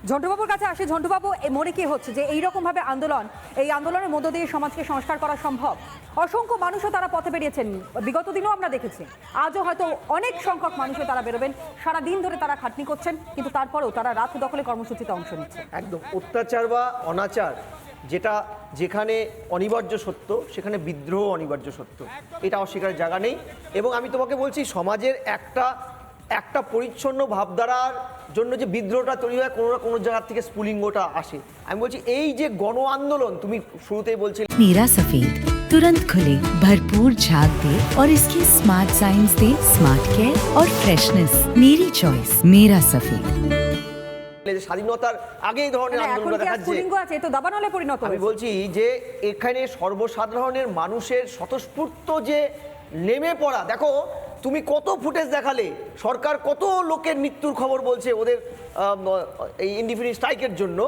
ঝন্টুবাবুর কাছে আসে। ঝন্টুবাবু, মনে কি হচ্ছে যে এইরকমভাবে এই আন্দোলনের মধ্য দিয়ে সমাজকে সংস্কার করা সম্ভব? অসংখ্য মানুষও তারা পথে বেরিয়েছেন, বিগত দিনেও আমরা দেখেছি, আজও হয়তো অনেক সংখ্যক মানুষও তারা বেরোবেন। সারা দিন ধরে তারা খাটনি করছেন, কিন্তু তারপরেও তারা রাত দখলে কর্মসূচিতে অংশ নিচ্ছে। একদম অত্যাচার বা অনাচার যেখানে অনিবার্য সত্য, সেখানে বিদ্রোহ অনিবার্য সত্য, এটা অস্বীকারের জায়গা নেই। এবং আমি তোমাকে বলছি, সমাজের একটা পরিচ্ছন্ন ভাবধারার জন্য যে বিদ্রোহটা তৈরি হয়, কোনো না কোনো জায়গা থেকে স্ফুলিঙ্গটা আসে। আমি বলছি এই যে গণ আন্দোলন, তুমি শুরুতেই বলছিলে नीरा सफेद तुरंत खुले, भरपूर झाग दे और इसकी स्मार्ट साइंस दे स्मार्ट केयर और फ्रेशनेस। मेरी चॉइस मेरा सफेद। স্বাধীনতার আগে এই ধরনের আন্দোলন দেখাচ্ছে। আমি বলছি যে এখানে সর্বসাধারণের মানুষের স্বতঃস্ফূর্ত যে নেমে পড়া, দেখো তুমি কত ফুটেজ দেখালে, সরকার কত লোকের মৃত্যুর খবর বলছে ওদের এই ইনডিফিনিট স্ট্রাইকের জন্য,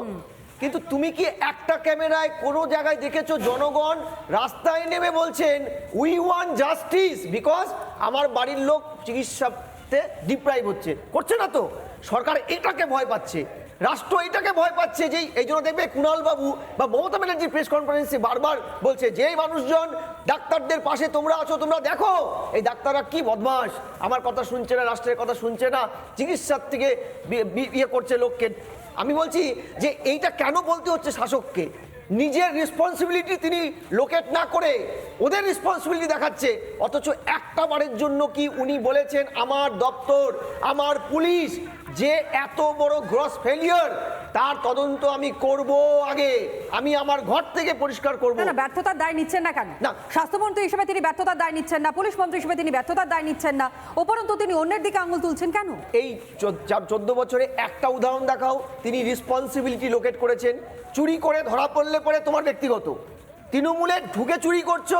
কিন্তু তুমি কি একটা ক্যামেরায় কোনো জায়গায় দেখেছো জনগণ রাস্তায় নেমে বলছেন উই ওয়ান্ট জাস্টিস বিকজ আমার বাড়ির লোক চিকিৎসাতে ডিপ্রাইভ হচ্ছে? করছে না তো। সরকার এটাকে ভয় পাচ্ছে, রাষ্ট্র এটাকে ভয় পাচ্ছে। যে এই জন্য দেখবে কুণাল বাবু বা মমতা ব্যানার্জি প্রেস কনফারেন্সে বারবার বলছে যে এই মানুষজন ডাক্তারদের পাশে তোমরা আছো, তোমরা দেখো এই ডাক্তাররা কি বদমাস, আমার কথা শুনছে না, রাষ্ট্রের কথা শুনছে না, চিকিৎসার থেকে ইয়ে করছে লোককে। আমি বলছি যে এইটা কেন বলতে হচ্ছে শাসককে? নিজের রেসপন্সিবিলিটি তিনি লোকেট না করে ওদের রেসপন্সিবিলিটি দেখাচ্ছে। অথচ একটা বারের জন্য কি উনি বলেছেন আমার দপ্তর, আমার পুলিশ যে এত বড় গ্রস ফেলিয়ার, তার তদন্ত আমি করব, আগে আমি আমার ঘর থেকে পরিষ্কার করব? না, ব্যর্থতার দায় নিচ্ছেন না কেন? না, স্বাস্থ্যমন্ত্রী হিসেবে তিনি ব্যর্থতার দায় নিচ্ছেন না, পুলিশ মন্ত্রী হিসেবে তিনি ব্যর্থতার দায় নিচ্ছেন না, উপরন্তু তিনি অন্যের দিকে আঙুল তুলছেন কেন? এই 14 বছরে একটা উদাহরণ দেখাও তিনি রেসপন্সিবিলিটি লোকেট করেছেন। চুরি করে ধরা পড়লে পরে তোমার ব্যক্তিগত, তৃণমূলে ঢুকে চুরি করছো,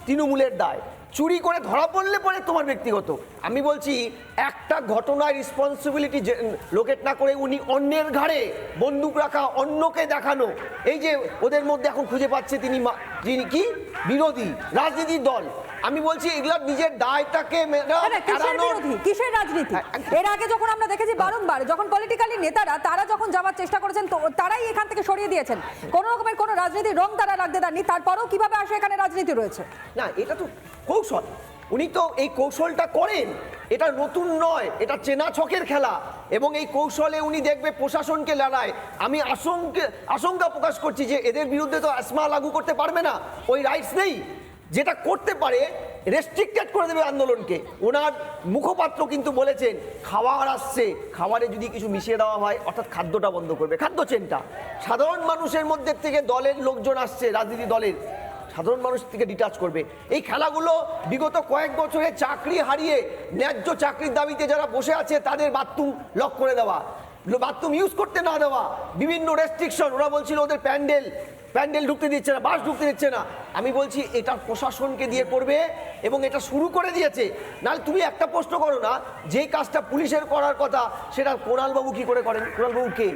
তৃণমূলের দায়। চুরি করে ধরা পড়লে পরে তোমার ব্যক্তিগত। আমি বলছি একটা ঘটনায় রেসপন্সিবিলিটি লোকেট না করে উনি অন্যের ঘাড়ে বন্দুক রাখা, অন্যকে দেখানো, এই যে ওদের মধ্যে এখন খুঁজে পাচ্ছে তিনি কি বিরোধী রাজনীতির দল। আমি বলছি এগুলা নিজের দায়টাকে কিসের রাজনীতি? এর আগে যখন আমরা দেখেছি বারংবার, যখন পলিটিক্যালি নেতারা তারা যখন যাওয়ার চেষ্টা করেছেন, তারাই এখান থেকে সরিয়ে দিয়েছেন, কোনো রকমের কোনো রাজনীতির রং তারা রাখতে দেননি। তারপরেও কিভাবে আসে এখানে রাজনীতি রয়েছে? না, এটা তো কৌশল, উনি তো এই কৌশলটা করেন, এটা নতুন নয়, এটা চেনা ছকের খেলা। এবং এই কৌশলে উনি দেখবে প্রশাসনকে লড়ায়। আমি আশঙ্কা প্রকাশ করছি যে এদের বিরুদ্ধে তো আসমা লাগু করতে পারবে না, ওই রাইটস নেই। যেটা করতে পারে রেস্ট্রিক্টেড করে দেবে আন্দোলনকে। ওনার মুখপাত্র কিন্তু বলেছেন খাবার আসছে, খাবারে যদি কিছু মিশিয়ে দেওয়া হয়, অর্থাৎ খাদ্যটা বন্ধ করবে, খাদ্য চেনটা। সাধারণ মানুষের মধ্যে থেকে দলের লোকজন আসছে, রাজনীতি দলের সাধারণ মানুষ থেকে ডিটাচ করবে। এই খেলাগুলো বিগত কয়েক বছরে চাকরি হারিয়ে ন্যায্য চাকরির দাবিতে যারা বসে আছে তাদের বাথরুম লক করে দেওয়া, বাথরুম ইউজ করতে না দেওয়া, বিভিন্ন রেস্ট্রিকশন। ওরা বলছিল ওদের প্যান্ডেল ঢুকতে দিচ্ছে না, বাস ঢুকতে দিচ্ছে না। আমি বলছি এটা প্রশাসনকে দিয়ে করবে এবং এটা শুরু করে দিয়েছে। নাহলে তুমি একটা প্রশ্ন করো না, যে কাজটা পুলিশের করার কথা সেটা কুণালবাবু কি করে করেন? কুণালবাবু কে?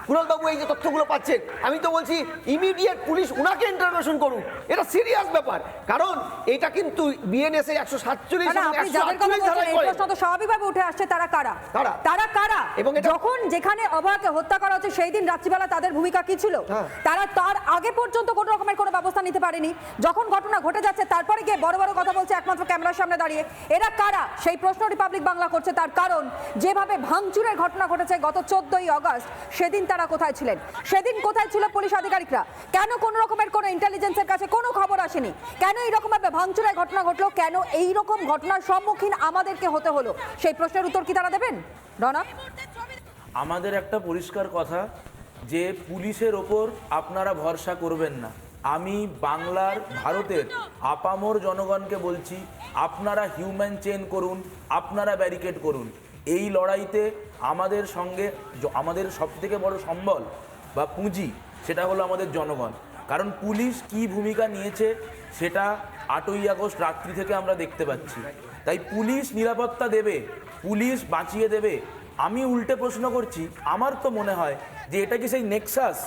কুণালবাবু এই যে তথ্যগুলো পাচ্ছেন, আমি তো বলছি ইমিডিয়েট পুলিশ উনাকে ইন্টারভেনশন করুক। এটা সিরিয়াস ব্যাপার, কারণ এটা কিন্তু বিএনএস এর 147 তো স্বাভাবিকভাবে উঠে আসছে তারা কারা। এবং যখন যেখানে অভয়কে হত্যা করা হচ্ছে সেই দিন রাত্রিবেলা তাদের ভূমিকা কি ছিল? তারা তার আগে পর্যন্ত কোনো রকমের কোনো ব্যবস্থা নিতে পারেনি। যখন ঘটনা ঘটে যাচ্ছে তারপরে গিয়ে বড় বড় কথা বলছে একমাত্র ক্যামেরার সামনে দাঁড়িয়ে। এরা কারা? সেই প্রশ্ন রিপাবলিক বাংলা করছে। তার কারণ যেভাবে ভাঙচুরের ঘটনা ঘটেছে গত 14ই আগস্ট, সেদিন তারা কোথায় ছিলেন? সেদিন কোথায় ছিল পুলিশ আধিকারিকরা? কেন কোনো রকমের কোনো ইন্টেলিজেন্সের কাছে কোনো খবর আসেনি? কেন এইরকম ভাবে ভাঙচুরের ঘটনা ঘটলো? কেন এইরকম ঘটনার সম্মুখীন আমাদেরকে হতে হলো? সেই প্রশ্নের উত্তর কি তারা দেবেন? রনা, আমাদের একটা পরিষ্কার কথা যে পুলিশের ওপর আপনারা ভরসা করবেন না। আমি বাংলার, ভারতের আপামর জনগণকে বলছি, আপনারা হিউম্যান চেইন করুন, আপনারা ব্যারিকেড করুন। এই লড়াইতে আমাদের সঙ্গে আমাদের সবথেকে বড় সম্বল বা পুঁজি সেটা হলো আমাদের জনগণ। কারণ পুলিশ কি ভূমিকা নিয়েছে সেটা 8ই আগস্ট রাত্রি থেকে আমরা দেখতে পাচ্ছি। তাই পুলিশ নিরাপত্তা দেবে, পুলিশ বাঁচিয়ে দেবে। আমি উল্টে প্রশ্ন করছি, আমার তো মনে হয় যে এটা কি সেই নেক্সাস,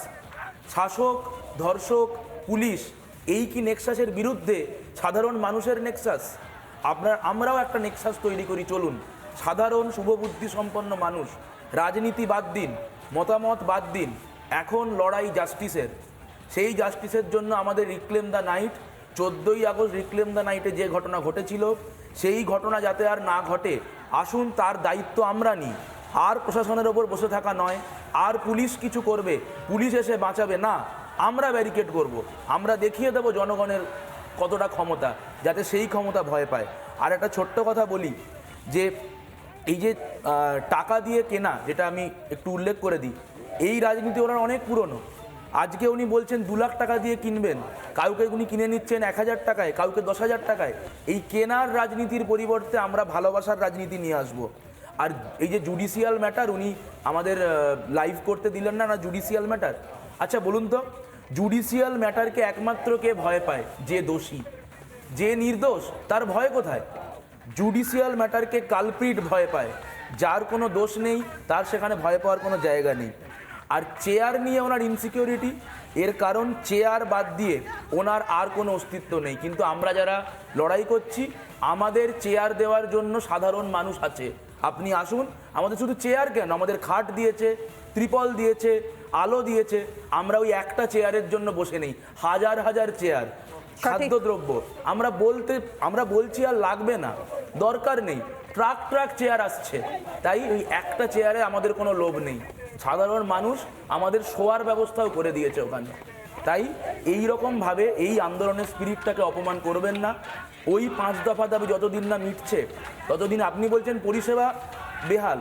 শাসক, ধর্ষক, পুলিশ, এই কি নেক্সাসের বিরুদ্ধে সাধারণ মানুষের নেক্সাস? আমরাও একটা নেক্সাস তৈরি করি। চলুন, সাধারণ শুভবুদ্ধি সম্পন্ন মানুষ, রাজনীতি বাদ দিন, মতামত বাদ দিন, এখন লড়াই জাস্টিসের। সেই জাস্টিসের জন্য আমাদের রিক্লেম দ্য নাইট, 14ই আগস্ট রিক্লেম দ্য নাইটে যে ঘটনা ঘটেছিল সেই ঘটনা যাতে আর না ঘটে, আসুন তার দায়িত্ব আমরা নিই। আর প্রশাসনের ওপর বসে থাকা নয়, আর পুলিশ কিছু করবে, পুলিশ এসে বাঁচাবে না, আমরা ব্যারিকেড করব, আমরা দেখিয়ে দেবো জনগণের কতটা ক্ষমতা, যাতে সেই ক্ষমতা ভয় পায়। আর একটা ছোট্ট কথা বলি, যে এই যে টাকা দিয়ে কেনা, যেটা আমি একটু উল্লেখ করে দিই, এই রাজনীতি ওনার অনেক পুরনো। আজকে উনি বলছেন 2 লাখ টাকা দিয়ে কিনবেন, কাউকে উনি কিনে নিচ্ছেন 1000 টাকায়, কাউকে 10,000 টাকায়। এই কেনার রাজনীতির পরিবর্তে আমরা ভালোবাসার রাজনীতি নিয়ে আসব। আর এই যে জুডিশিয়াল ম্যাটার, উনি আমাদের লাইভ করতে দিলেন না, জুডিশিয়াল ম্যাটার। আচ্ছা বলুন তো, জুডিশিয়াল ম্যাটারকে একমাত্র কে ভয় পায়? যে দোষী। যে নির্দোষ তার ভয় কোথায়? জুডিশিয়াল ম্যাটারকে কালপ্রিট ভয় পায়, যার কোনো দোষ নেই তার সেখানে ভয় পাওয়ার কোনো জায়গা নেই। আর চেয়ার নিয়ে ওনার ইনসিকিউরিটি, এর কারণ চেয়ার বাদ দিয়ে ওনার আর কোনো অস্তিত্ব নেই। কিন্তু আমরা যারা লড়াই করছি, আমাদের চেয়ার দেওয়ার জন্য সাধারণ মানুষ আছে। আপনি আসুন, আমাদের শুধু চেয়ার কেন, আমাদের খাট দিয়েছে, ত্রিপল দিয়েছে, আলো দিয়েছে। আমরা ওই একটা চেয়ারের জন্য বসে নেই, হাজার হাজার চেয়ার, খাদ্যদ্রব্য। আমরা বলছি আর লাগবে না, দরকার নেই, ট্রাক ট্রাক চেয়ার আসছে। তাই ওই একটা চেয়ারে আমাদের কোনো লোভ নেই। সাধারণ মানুষ আমাদের শোয়ার ব্যবস্থাও করে দিয়েছে ওখানে। তাই এই রকমভাবে এই আন্দোলনের স্পিরিটটাকে অপমান করবেন না। ওই 5 দফা দাবি যতদিন না মিটছে ততদিন আপনি বলছেন পরিষেবা বেহাল,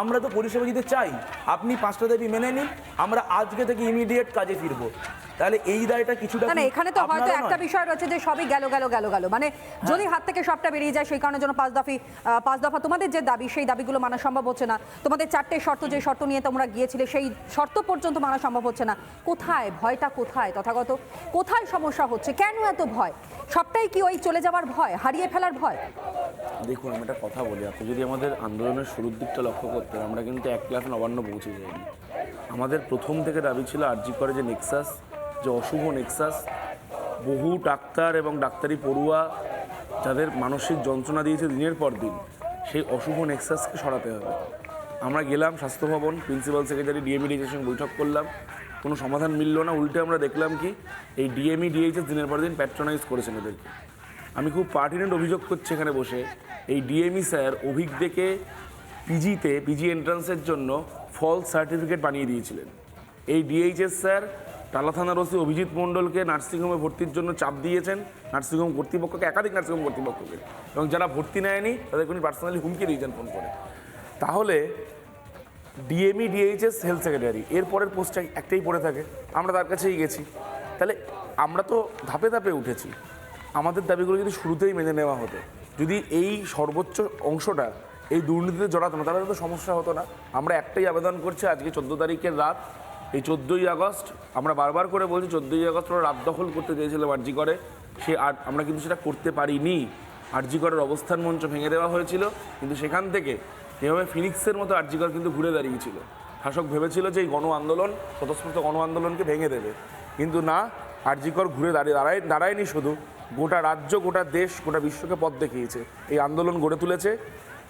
আমরা তো পরিষেবা দিতে চাই। আপনি 5টা দাবি মেনে নিন, আমরা আজকে থেকে ইমিডিয়েট কাজে ফিরবো। তাহলে এই দায়টা কিছুটা না, এখানে তো হয়তো একটা বিষয় রয়েছে যে সবই গেল গেল গেল গেল, মানে যদি হাত থেকে সবটা বেরিয়ে যায়, সেই কারণের জন্য 5 দফা তোমাদের যে দাবি, সেই দাবিগুলো মানা সম্ভব হচ্ছে না। তোমাদের 4টে শর্ত, যে শর্ত নিয়ে তোমরা গিয়েছিলে, সেই শর্ত পর্যন্ত মানা সম্ভব হচ্ছে না। কোথায় ভয়টা, কোথায় তথাগত, কোথায় সমস্যা হচ্ছে, কেন এত ভয়? সবটাই কি ওই চলে যাওয়ার ভয়, হারিয়ে ফেলার ভয়? দেখুন, আমি একটা কথা বলি, আপনি যদি আমাদের আন্দোলনের শুরুর দিকটা লক্ষ্য করতেন, আমরা কিন্তু 1 লাখ নবান্ন পৌঁছে যাইনি। আমাদের প্রথম থেকে দাবি ছিল আরজি করে যে নেক্সাস, যে অশুভ নেক্সাস, বহু ডাক্তার এবং ডাক্তারি পড়ুয়া যাদের মানসিক যন্ত্রণা দিয়েছে দিনের পর দিন, সেই অশুভ নেক্সাসকে সরাতে হবে। আমরা গেলাম স্বাস্থ্য ভবন, প্রিন্সিপাল সেক্রেটারি, ডিএমই ডিএইচের সঙ্গে বৈঠক করলাম, কোনো সমাধান মিলল না। উল্টে আমরা দেখলাম কি, এই ডিএমই ডিএইচএস দিনের পর দিন প্যাট্রোনাইজ করেছেন এদেরকে। আমি খুব পার্টিনেন্ট অভিযোগ করছি এখানে বসে, এই ডিএমই স্যার অভিজ্ঞকে পিজি এন্ট্রান্সের জন্য ফলস সার্টিফিকেট বানিয়ে দিয়েছিলেন। এই ডিএইচএস স্যার টালা থানার ওসি অভিজিৎ মণ্ডলকে নার্সিংহোমে ভর্তির জন্য চাপ দিয়েছেন, নার্সিংহোম কর্তৃপক্ষকে, একাধিক নার্সিংহোম কর্তৃপক্ষকে, এবং যারা ভর্তি নেয়নি তাদেরকে উনি পার্সোনালি হুমকি দিয়েছেন ফোন করে। তাহলে ডিএমই ডিএইচএস হেলথ সেক্রেটারি, এরপরের পোস্টটা একটাই পড়ে থাকে, আমরা তার কাছেই গেছি। তাহলে আমরা তো ধাপে ধাপে উঠেছি। আমাদের দাবিগুলো যদি শুরুতেই মেনে নেওয়া হতো, যদি এই সর্বোচ্চ অংশটা এই দুর্নীতিতে জড়াতো না, তাহলে তো সমস্যা হতো না। আমরা একটাই আবেদন করছি, আজকে 14 তারিখের রাত, এই 14ই আগস্ট, আমরা বারবার করে বলছি 14ই আগস্ট আমরা রাত দখল করতে চেয়েছিলাম আরজি করে, আমরা কিন্তু সেটা করতে পারিনি। আরজি করের অবস্থান মঞ্চ ভেঙে দেওয়া হয়েছিল, কিন্তু সেখান থেকে এভাবে ফিনিক্সের মতো আরজি কর কিন্তু ঘুরে দাঁড়িয়েছিল। শাসক ভেবেছিল যে এই গণ আন্দোলন, স্বতঃস্ফূর্ত গণ আন্দোলনকে ভেঙে দেবে, কিন্তু না, আরজি কর ঘুরে দাঁড়ায়নি, শুধু গোটা রাজ্য, গোটা দেশ, গোটা বিশ্বকে পথ দেখিয়েছে। এই আন্দোলন গড়ে তুলেছে।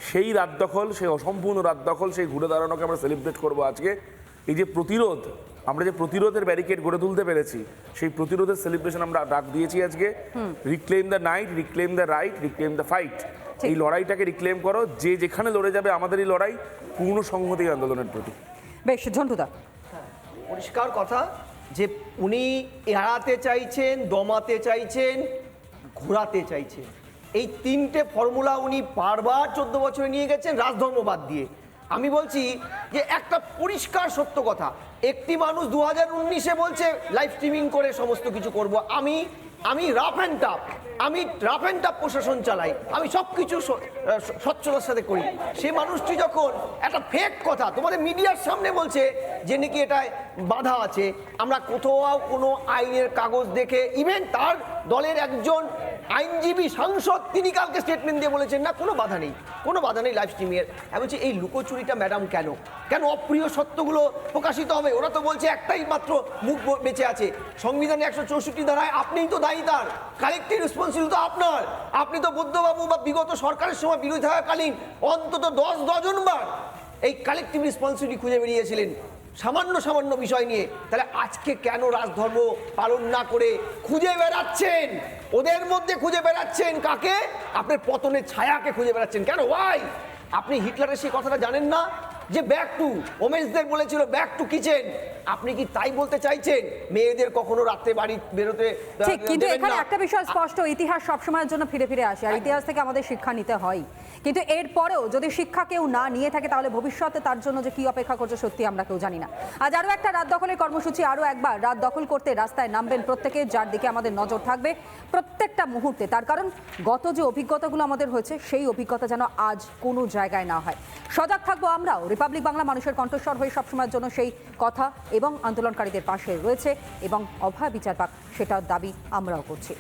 সেই রাত দখল, সেই অসম্পূর্ণ রাত দখল, সেই ঘুরে দাঁড়ানোকে আমরা সেলিব্রেট করবো আজকে। এই যে প্রতিরোধ, আমরা যে প্রতিরোধের ব্যারিকেড গড়ে তুলতে পেরেছি, সেই প্রতিরোধের সেলিব্রেশন আমরা ডাক দিয়েছি আজকে। Reclaim the night, reclaim the right, reclaim the fight. এই লড়াইটাকে রিক্লেম করো, যে যেখানে লড়ে যাবে আমাদের এই লড়াই পূর্ণ সংহতি আন্দোলনের প্রতি। বেশ, ঝন্টুদা, পরিষ্কার কথা যে উনি এড়াতে চাইছেন, দমাতে চাইছেন, ঘোরাতে চাইছেন। এই 3টে ফর্মুলা উনি বারবার 14 বছরে নিয়ে গেছেন, রাজধর্মবাদ দিয়ে। আমি বলছি যে একটা পরিষ্কার সত্য কথা, একটি মানুষ 2019-এ বলছে লাইভ স্ট্রিমিং করে সমস্ত কিছু করব। আমি রাফ অ্যান্ড টাফ প্রশাসন চালাই, আমি সব কিছু স্বচ্ছতার সাথে করি। সেই মানুষটি যখন একটা ফেক কথা তোমাদের মিডিয়ার সামনে বলছে যে নাকি এটা বাধা আছে, আমরা কোথাও কোনো আইনের কাগজ দেখে, ইভেন তার দলের একজন আইনজীবী সাংসদ তিনি কালকে স্টেটমেন্ট দিয়ে বলেছেন না, কোনো বাধা নেই লাইভ স্ট্রিমিংয়ের। আমি বলছি এই লুকোচুরিটা ম্যাডাম কেন অপ্রিয় সত্যগুলো প্রকাশিত হবে? ওরা তো বলছে একটাই মাত্র মুখ বেঁচে আছে, সংবিধানে 164 ধারায় আপনিই তো দায়ী, তার কালেক্টিভ রেসপন্সিবিলিটি তো আপনার। আপনি তো বুদ্ধবাবু বা বিগত সরকারের সময় বিরোধী থাকাকালীন অন্তত 10 ডজন বার এই কালেক্টিভ রেসপন্সিবিলিটি খুঁজে বেরিয়েছিলেন। সামান্য সামান্য বিষয় নিয়ে, তাহলে আজকে কেন রাজধর্ম পালন না করে খুঁজে বেড়াচ্ছেন, ওদের মধ্যে খুঁজে বেড়াচ্ছেন কাকে? আপনার পতনের ছায়াকে খুঁজে বেড়াচ্ছেন কেন? ওয়াই? আপনি হিটলারের সেই কথাটা জানেন না যে ব্যাক টু ওমেন্সদের বলেছিল ব্যাক টু কিচেন? আপনি কি তাই বলতে চাইছেন মেয়েদের কখনো রাতে বাড়ি বেরোতে ঠিক, কিন্তু দেবেন এখানে না? একটা বিষয় স্পষ্ট, ইতিহাস সবসময়ের জন্য ফিরে ফিরে আসে আর ইতিহাস থেকে আমাদের শিক্ষা নিতে হয়। কিন্তু এরপরেও যদি শিক্ষা কেউ না নিয়ে থাকে তাহলে ভবিষ্যতে তার জন্য যে কি অপেক্ষা করছে সত্যি আমরা কেউ জানি না। আজ আরও একটা রাত দখলের কর্মসূচি, আরও একবার রাত দখল করতে রাস্তায় নামবেন প্রত্যেকে, যার দিকে আমাদের নজর থাকবে প্রত্যেকটা মুহূর্তে। তার কারণ গত যে অভিজ্ঞতাগুলো আমাদের হয়েছে সেই অভিজ্ঞতা যেন আজ কোনো জায়গায় না হয়। সজাগ থাকবো আমরাও। রিপাবলিক বাংলা মানুষের কণ্ঠস্বর হয়ে সবসময়ের জন্য সেই কথা এবং আন্দোলনকারীদের পাশে রয়েছে এবং অভয় বিচার পাক সেটার দাবি আমরাও করছি।